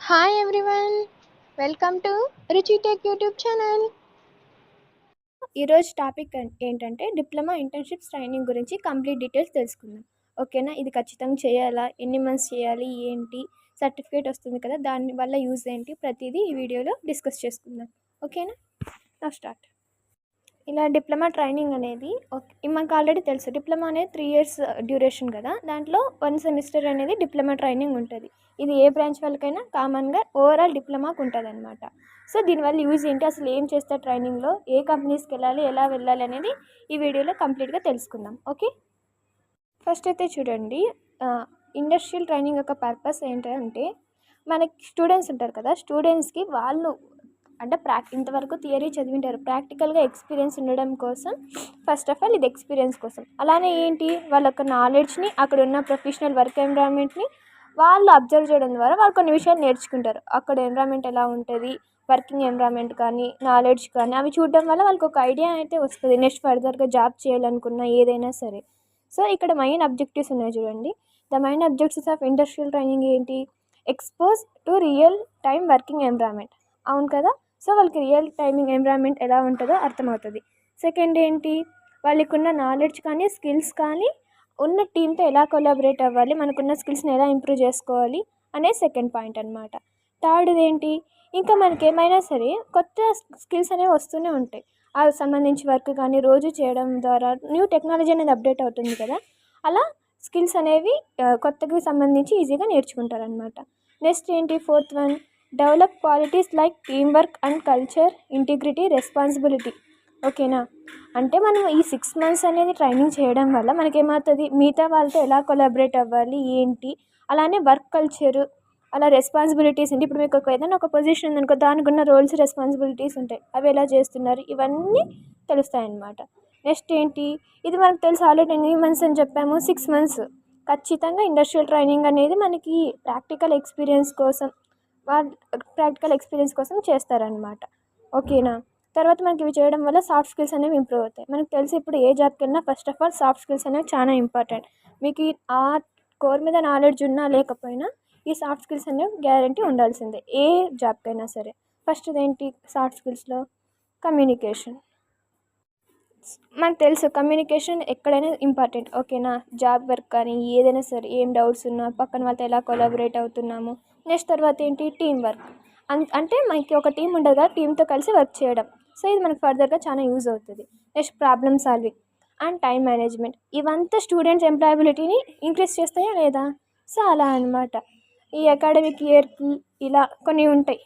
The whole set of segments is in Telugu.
హాయ్ ఎవ్రీవన్, వెల్కమ్ టు రుచి టెక్ యూట్యూబ్ ఛానల్. ఈరోజు టాపిక్ ఏంటంటే డిప్లొమా ఇంటర్న్షిప్స్ ట్రైనింగ్ గురించి కంప్లీట్ డీటెయిల్స్ తెలుసుకుందాం. ఓకేనా? ఇది ఖచ్చితంగా చేయాలా, ఎన్ని మంత్స్ చేయాలి, ఏంటి సర్టిఫికేట్ వస్తుంది కదా, దాని వల్ల యూజ్ ఏంటి, ప్రతిదీ ఈ వీడియోలో డిస్కస్ చేసుకుందాం. ఓకేనా? నా స్టార్ట్. ఇలా డిప్లొమా ట్రైనింగ్ అనేది మనకు ఆల్రెడీ తెలుసు, డిప్లొమా అనేది 3 years డ్యూరేషన్ కదా. దాంట్లో 1 semester అనేది డిప్లొమా ట్రైనింగ్ ఉంటుంది. ఇది ఏ బ్రాంచ్ వాళ్ళకైనా కామన్గా ఓవరాల్ డిప్లొమాకు ఉంటుంది అనమాట. సో దీనివల్ల యూజ్ ఏంటి, అసలు ఏం చేస్తారు ట్రైనింగ్లో, ఏ కంపెనీస్కి వెళ్ళాలి, ఎలా వెళ్ళాలి అనేది ఈ వీడియోలో కంప్లీట్గా తెలుసుకుందాం. ఓకే, ఫస్ట్ అయితే చూడండి, ఇండస్ట్రియల్ ట్రైనింగ్ యొక్క పర్పస్ ఏంటంటే, మనకి స్టూడెంట్స్ ఉంటారు కదా, స్టూడెంట్స్కి వాళ్ళు అంటే ఇంతవరకు థియరీ చదివింటారు, ప్రాక్టికల్గా ఎక్స్పీరియన్స్ ఉండడం కోసం. ఫస్ట్ ఆఫ్ ఆల్ ఇది ఎక్స్పీరియన్స్ కోసం. అలానే ఏంటి, వాళ్ళ యొక్క నాలెడ్జ్ని, అక్కడ ఉన్న ప్రొఫెషనల్ వర్క్ ఎన్విరాన్మెంట్ని వాళ్ళు అబ్జర్వ్ చేయడం ద్వారా వాళ్ళు కొన్ని విషయాలు నేర్చుకుంటారు. అక్కడ ఎన్విరాన్మెంట్ ఎలా ఉంటుంది, వర్కింగ్ ఎన్విరాన్మెంట్ కానీ, నాలెడ్జ్ కానీ, అవి చూడడం వల్ల వాళ్ళకి ఒక ఐడియా అయితే వస్తుంది. నెక్స్ట్ ఫర్దర్గా జాబ్ చేయాలనుకున్నా ఏదైనా సరే. సో ఇక్కడ మెయిన్ అబ్జెక్టివ్స్ ఉన్నాయి చూడండి. The main objectives of industrial training ఏంటి, expose to real time working environment. అవును కదా. సో వాళ్ళకి రియల్ టైమింగ్ ఎన్విరాన్మెంట్ ఎలా ఉంటుందో అర్థమవుతుంది. సెకండ్ ఏంటి, వాళ్ళకి ఉన్న నాలెడ్జ్ కానీ, స్కిల్స్ కానీ, ఉన్న టీంతో ఎలా కొలాబరేట్ అవ్వాలి, మనకున్న స్కిల్స్ని ఎలా ఇంప్రూవ్ చేసుకోవాలి అనే సెకండ్ పాయింట్ అనమాట. థర్డ్ ఏంటి, ఇంకా మనకి ఏమైనా సరే కొత్త స్కిల్స్ అనేవి వస్తూనే ఉంటాయి. అది సంబంధించి వర్క్ కానీ రోజు చేయడం ద్వారా న్యూ టెక్నాలజీ అనేది అప్డేట్ అవుతుంది కదా, అలా స్కిల్స్ అనేవి కొత్తకి సంబంధించి ఈజీగా నేర్చుకుంటారనమాట. నెక్స్ట్ ఏంటి, fourth one, develop qualities like team work and culture, integrity, responsibility. ఓకేనా? అంటే మనం ఈ 6 months అనేది ట్రైనింగ్ చేయడం వల్ల మనకేమవుతుంది, మిగతా వాళ్ళతో ఎలా కొలాబరేట్ అవ్వాలి ఏంటి, అలానే వర్క్ కల్చరు, అలా రెస్పాన్సిబిలిటీస్ ఏంటి. ఇప్పుడు మీకు ఏదైనా ఒక పొజిషన్ ఉందనుకో, దానికి ఉన్న రోల్స్ రెస్పాన్సిబిలిటీస్ ఉంటాయి, అవి ఎలా చేస్తున్నారు, ఇవన్నీ తెలుస్తాయన్నమాట. నెక్స్ట్ ఏంటి, ఇది మనకు తెలుసు ఆల్రెడీ ఎన్ని మంత్స్ అని చెప్పాము, 6 months. ఖచ్చితంగా ఇండస్ట్రియల్ ట్రైనింగ్ అనేది మనకి ప్రాక్టికల్ ఎక్స్పీరియన్స్ కోసం చేస్తారనమాట. ఓకేనా? తర్వాత మనకి ఇవి చేయడం వల్ల సాఫ్ట్ స్కిల్స్ అనేవి ఇంప్రూవ్ అవుతాయి. మనకు తెలిసి ఇప్పుడు ఏ జాబ్కి వెళ్ళినా first of all soft skills అనేవి చాలా ఇంపార్టెంట్. మీకు ఆ కోర్ మీద నాలెడ్జ్ ఉన్నా లేకపోయినా ఈ సాఫ్ట్ స్కిల్స్ అనేవి గ్యారంటీ ఉండాల్సిందే ఏ జాబ్కైనా సరే. ఫస్ట్ ఏంటి సాఫ్ట్ స్కిల్స్లో, కమ్యూనికేషన్. మనకు తెలుసు కమ్యూనికేషన్ ఎక్కడైనా ఇంపార్టెంట్. ఓకేనా? జాబ్ వర్క్ కానీ ఏదైనా సరే, ఏం డౌట్స్ ఉన్నా పక్కన వాళ్ళతో ఎలా కొలాబరేట్ అవుతున్నాము. నెక్స్ట్ తర్వాత ఏంటి, టీం వర్క్. అంటే మనకి ఒక టీం ఉండదు కదా, టీంతో కలిసి వర్క్ చేయడం. సో ఇది మనకు ఫర్దర్గా చాలా యూజ్ అవుతుంది. Next problem solving and time management. ఇవంతా స్టూడెంట్స్ ఎంప్లాయబిలిటీని ఇంక్రీజ్ చేస్తాయా లేదా? సో అలా అనమాట. ఈ అకాడమిక్ ఇయర్కి ఇలా కొన్ని ఉంటాయి.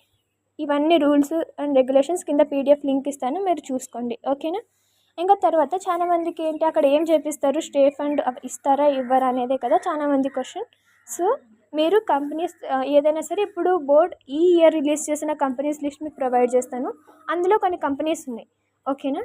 ఇవన్నీ రూల్స్ అండ్ రెగ్యులేషన్స్ కింద PDF లింక్ ఇస్తాను, మీరు చూసుకోండి. ఓకేనా? ఇంకా తర్వాత చాలామందికి ఏంటి, అక్కడ ఏం చేపిస్తారు, స్టే ఫండ్ ఇస్తారా ఇవ్వరా అనేదే కదా చాలామంది క్వశ్చన్. సో మీరు కంపెనీస్ ఏదైనా సరే, ఇప్పుడు బోర్డ్ ఈ ఇయర్ రిలీజ్ చేసిన కంపెనీస్ లిస్ట్ మీకు ప్రొవైడ్ చేస్తాను. అందులో కొన్ని కంపెనీస్ ఉన్నాయి. ఓకేనా?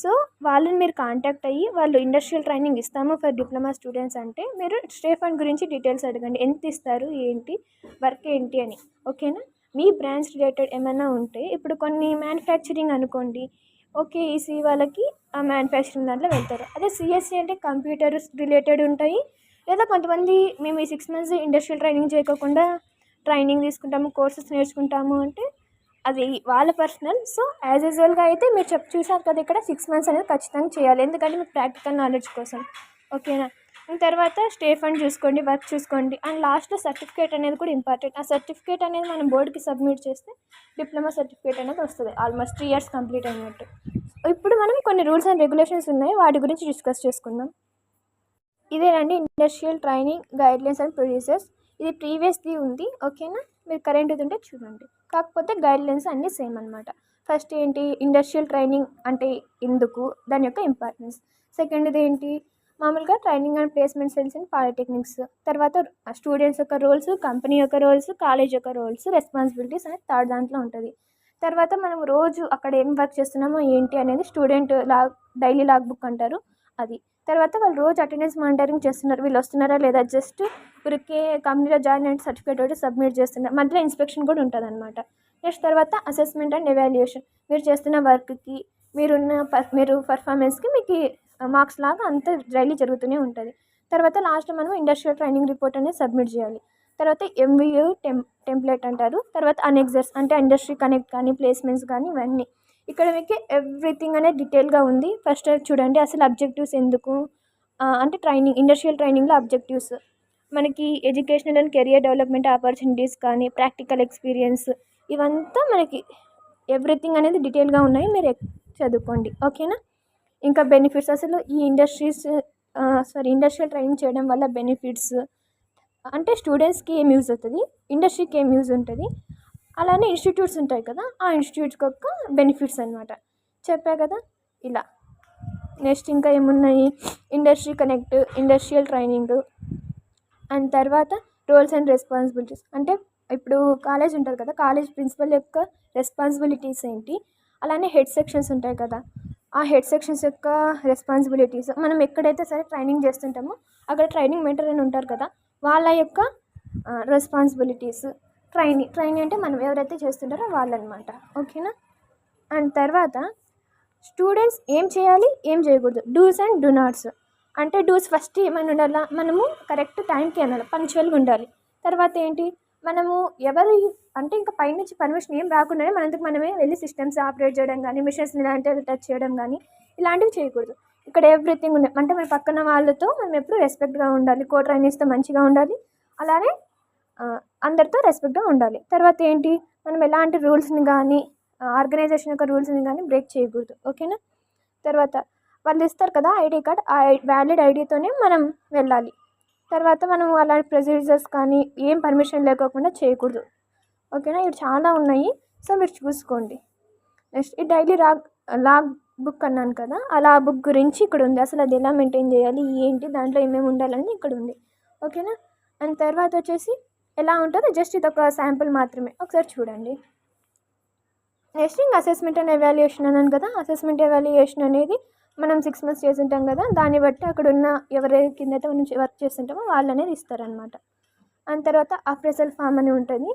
సో వాళ్ళని మీరు కాంటాక్ట్ అయ్యి, వాళ్ళు ఇండస్ట్రియల్ ట్రైనింగ్ ఇస్తాము ఫర్ డిప్లొమా స్టూడెంట్స్ అంటే, మీరు స్టే ఫండ్ గురించి డీటెయిల్స్ అడగండి, ఎంత ఇస్తారు ఏంటి, వర్క్ ఏంటి అని. ఓకేనా? మీ బ్రాంచ్ రిలేటెడ్ ఏమైనా ఉంటే, ఇప్పుడు కొన్ని మ్యానుఫ్యాక్చరింగ్ అనుకోండి, ఓకే ఈసీ వాళ్ళకి ఆ మ్యానుఫ్యాక్చరింగ్ దాంట్లో వెళ్తారు. అదే సిఎస్సి అంటే కంప్యూటర్స్ రిలేటెడ్ ఉంటాయి. లేదా కొంతమంది మేము ఈ 6 months ఇండస్ట్రియల్ ట్రైనింగ్ చేయకుండా ట్రైనింగ్ తీసుకుంటాము, కోర్సెస్ నేర్చుకుంటాము అంటే అది వాళ్ళ పర్సనల్. సో యాజ్ యూజువల్గా అయితే మీరు చూసారు కదా, ఇక్కడ 6 months అనేది ఖచ్చితంగా చేయాలి, ఎందుకంటే మీకు ప్రాక్టికల్ నాలెడ్జ్ కోసం. ఓకేనా? తర్వాత స్టే ఫండ్ చూసుకోండి, వర్క్ చూసుకోండి, అండ్ లాస్ట్లో సర్టిఫికేట్ అనేది కూడా ఇంపార్టెంట్. ఆ సర్టిఫికేట్ అనేది మనం బోర్డుకి సబ్మిట్ చేస్తే డిప్లొమా సర్టిఫికేట్ అనేది వస్తుంది, ఆల్మోస్ట్ 3 years కంప్లీట్ అయినట్టు. ఇప్పుడు మనం కొన్ని రూల్స్ అండ్ రెగ్యులేషన్స్ ఉన్నాయి, వాటి గురించి డిస్కస్ చేసుకుందాం. ఇదేనండి industrial training guidelines and procedures. ఇది ప్రీవియస్ది ఉంది. ఓకేనా? మీరు కరెంట్ది ఉంటే చూడండి, కాకపోతే గైడ్లైన్స్ అన్నీ సేమ్ అనమాట. ఫస్ట్ ఏంటి, ఇండస్ట్రియల్ ట్రైనింగ్ అంటే ఎందుకు, దాని యొక్క ఇంపార్టెన్స్. సెకండ్ది ఏంటి, మామూలుగా training and placement cells in polytechnics. తర్వాత స్టూడెంట్స్ యొక్క రోల్స్, కంపెనీ యొక్క రోల్స్, కాలేజ్ యొక్క రోల్స్, రెస్పాన్సిబిలిటీస్ అనేది థర్డ్ దాంట్లో ఉంటుంది. తర్వాత మనం రోజు అక్కడ ఏం వర్క్ చేస్తున్నామో ఏంటి అనేది స్టూడెంట్ డైలీ లాగ్ బుక్ అంటారు, అది. తర్వాత వాళ్ళు రోజు అటెండెన్స్ మానిటరింగ్ చేస్తున్నారు, వీళ్ళు వస్తున్నారా లేదా, జస్ట్ ఊరికే కంపెనీలో జాయిన్ అయిన సర్టిఫికేట్ ఒకటి సబ్మిట్ చేస్తున్నారు, మధ్యలో ఇన్స్పెక్షన్ కూడా ఉంటుంది అనమాట. నెక్స్ట్ తర్వాత అసెస్మెంట్ అండ్ ఎవాల్యుయేషన్. మీరు చేస్తున్న వర్క్కి, మీరు పర్ఫార్మెన్స్కి మీకు మార్క్స్ లాగా అంతా డైలీ జరుగుతూనే ఉంటుంది. తర్వాత లాస్ట్ మనం ఇండస్ట్రియల్ ట్రైనింగ్ రిపోర్ట్ అనేది సబ్మిట్ చేయాలి. తర్వాత ఎంవియూ టెంప్లెట్ అంటారు. తర్వాత అనెక్సర్స్ అంటే ఇండస్ట్రీ కనెక్ట్ కానీ ప్లేస్మెంట్స్ కానీ ఇవన్నీ. ఇక్కడ మీకు ఎవ్రీథింగ్ అనేది డీటెయిల్గా ఉంది. ఫస్ట్ చూడండి అసలు అబ్జెక్టివ్స్ ఎందుకు అంటే ఇండస్ట్రియల్ ట్రైనింగ్లో అబ్జెక్టివ్స్ మనకి educational and career development opportunities కానీ ప్రాక్టికల్ ఎక్స్పీరియన్స్ ఇవంతా మనకి ఎవ్రీథింగ్ అనేది డీటెయిల్గా ఉన్నాయి. మీరు చదువుకోండి. ఓకేనా. ఇంకా బెనిఫిట్స్ అసలు ఈ ఇండస్ట్రియల్ ట్రైనింగ్ చేయడం వల్ల బెనిఫిట్స్ అంటే స్టూడెంట్స్కి ఏం యూజ్ అవుతుంది, ఇండస్ట్రీకి ఏం యూజ్ ఉంటుంది, అలానే ఇన్స్టిట్యూట్స్ ఉంటాయి కదా ఆ ఇన్స్టిట్యూట్స్కి ఒక బెనిఫిట్స్ అనమాట చెప్పా కదా ఇలా. నెక్స్ట్ ఇంకా ఏమున్నాయి, industry connect, industrial training, and తర్వాత రోల్స్ అండ్ రెస్పాన్సిబిలిటీస్ అంటే ఇప్పుడు కాలేజ్ ఉంటుంది కదా కాలేజ్ ప్రిన్సిపల్ యొక్క రెస్పాన్సిబిలిటీస్ ఏంటి, అలానే హెడ్ సెక్షన్స్ ఉంటాయి కదా ఆ హెడ్ సెక్షన్స్ యొక్క రెస్పాన్సిబిలిటీస్, మనం ఎక్కడైతే సరే ట్రైనింగ్ చేస్తుంటామో అక్కడ ట్రైనింగ్ మెంటర్ అని ఉంటారు కదా వాళ్ళ యొక్క రెస్పాన్సిబిలిటీస్. ట్రైనింగ్ అంటే మనం ఎవరైతే చేస్తుంటారో వాళ్ళనమాట. ఓకేనా. అండ్ తర్వాత స్టూడెంట్స్ ఏం చేయాలి ఏం చేయకూడదు, డూస్ అండ్ డూ నాట్స్. అంటే డూస్ ఫస్ట్ ఏమైనా ఉండాలా, మనము కరెక్ట్ టైంకి అనాలి, పంక్చువల్గా ఉండాలి. తర్వాత ఏంటి, మనము అంటే ఇంకా పైనుంచి పర్మిషన్ ఏం రాకుండానే మనందుకు మనమే వెళ్ళి సిస్టమ్స్ ఆపరేట్ చేయడం కానీ మిషన్స్ ఇలాంటివి టచ్ చేయడం కానీ ఇలాంటివి చేయకూడదు. ఇక్కడ ఎవ్రీథింగ్ ఉన్నాయి అంటే మన పక్కన వాళ్ళతో మనం ఎప్పుడు రెస్పెక్ట్గా ఉండాలి, కో ట్రైనీస్తో మంచిగా ఉండాలి, అలానే అందరితో రెస్పెక్ట్గా ఉండాలి. తర్వాత ఏంటి, మనం ఎలాంటి రూల్స్ని కానీ ఆర్గనైజేషన్ యొక్క రూల్స్ని కానీ బ్రేక్ చేయకూడదు. ఓకేనా. తర్వాత వాళ్ళు ఇస్తారు కదా ఐడి కార్డ్, ఆ వ్యాలిడ్ ఐడితోనే మనం వెళ్ళాలి. తర్వాత మనం అలాంటి ప్రొసీజర్స్ కానీ ఏం పర్మిషన్ లేకోకుండా చేయకూడదు. ఓకేనా. ఇవి చాలా ఉన్నాయి, సో మీరు చూసుకోండి. నెక్స్ట్ ఈ డైలీ లాగ్ బుక్ అన్నాను కదా ఆ లాగ్ బుక్ గురించి ఇక్కడ ఉంది. అసలు అది ఎలా మెయింటైన్ చేయాలి ఏంటి దాంట్లో ఏమేమి ఉండాలని ఇక్కడ ఉంది. ఓకేనా. అండ్ తర్వాత వచ్చేసి ఎలా ఉంటుందో జస్ట్ ఇది ఒక శాంపుల్ మాత్రమే, ఒకసారి చూడండి. నెక్స్ట్ ఇంకా అసెస్మెంట్ అండ్ ఎవాల్యుయేషన్ అన్నాను కదా అసెస్మెంట్ ఎవాల్యుయేషన్ అనేది మనం 6 months చేసి ఉంటాం కదా దాన్ని బట్టి అక్కడ ఉన్న ఎవరి కింద అయితే మనం వర్క్ చేస్తుంటామో వాళ్ళు అనేది ఇస్తారనమాట. అండ్ తర్వాత అప్రైజల్ ఫామ్ అని ఉంటుంది.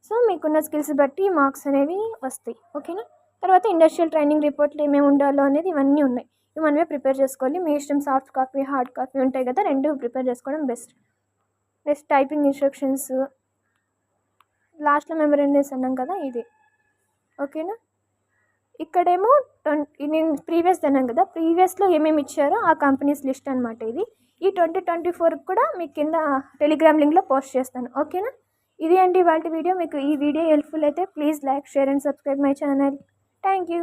సో మీకున్న స్కిల్స్ బట్టి మార్క్స్ అనేవి వస్తాయి. ఓకేనా. తర్వాత ఇండస్ట్రియల్ ట్రైనింగ్ రిపోర్ట్లు ఏమేమి ఉండాలో అనేది ఇవన్నీ ఉన్నాయి. ఇవి మనమే ప్రిపేర్ చేసుకోవాలి. మీ ఇష్టం సాఫ్ట్ కాపీ హార్డ్ కాపీ ఉంటాయి కదా రెండు ప్రిపేర్ చేసుకోవడం బెస్ట్. నెక్స్ట్ టైపింగ్ ఇన్స్ట్రక్షన్స్, లాస్ట్లో మెమరీస్ అన్నాం కదా ఇది. ఓకేనా. ఇక్కడేమో నేను ప్రీవియస్ అన్నాను కదా ప్రీవియస్లో ఏమేమి ఇచ్చారో ఆ కంపెనీస్ లిస్ట్ అనమాట ఇది. ఈ 2024 కూడా మీకు కింద టెలిగ్రామ్ లింక్లో పోస్ట్ చేస్తాను. ఓకేనా. ఇది అండి వాళ్ళ వీడియో. మీకు ఈ వీడియో హెల్ప్ఫుల్ అయితే please like share and subscribe my channel. Thank you.